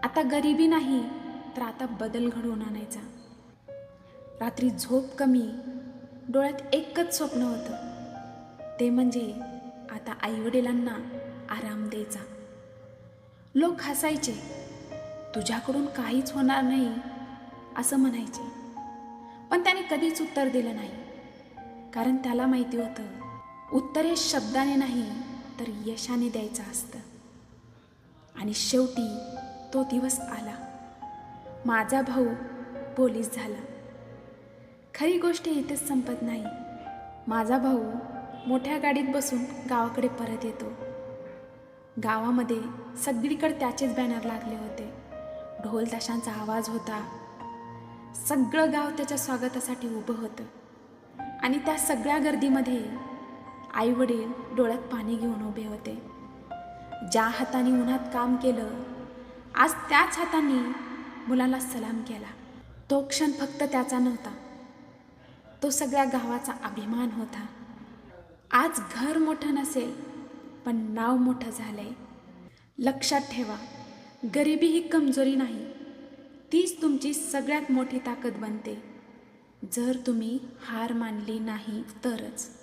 आता गरिबी नाही तर आता बदल घडवून आणायचा. रात्री झोप कमी, डोळ्यात एकच स्वप्न होतं, ते म्हणजे आता आईवडिलांना आराम द्यायचा. लोक हसायचे, तुझ्याकडून काहीच होणार नाही असं म्हणायचे, पण त्याने कधीच उत्तर दिलं नाही. कारण त्याला माहिती होतं, उत्तर हे शब्दाने नाही तर यशाने द्यायचं असतं. आणि शेवटी तो दिवस आला. माझा भाऊ पोलीस झाला. खरी गोष्ट इथेच संपत नाही. माझा भाऊ मोठ्या गाडीत बसून गावाकडे परत येतो. गावामध्ये सगळीकडे त्याचेच बॅनर लागले होते. ढोल ताशांचा आवाज होता. सगळं गाव त्याच्या स्वागतासाठी उभं होतं. आणि त्या सगळ्या गर्दीमध्ये आई वडील डोळ्यात पाणी घेऊन उभे होते. ज्या हाताने उन्हात काम केलं, आज त्याच हाताने मुलाला सलाम केला. तो क्षण फक्त त्याचा नव्हता, तो सगळ्या गावाचा अभिमान होता. आज घर मोठं नसेल पण नाव मोठं झालंय. लक्षात ठेवा, गरिबी ही कमजोरी नाही, तीच तुमची सगळ्यात मोठी ताकद बनते, जर तुम्ही हार मानली नाही तरच.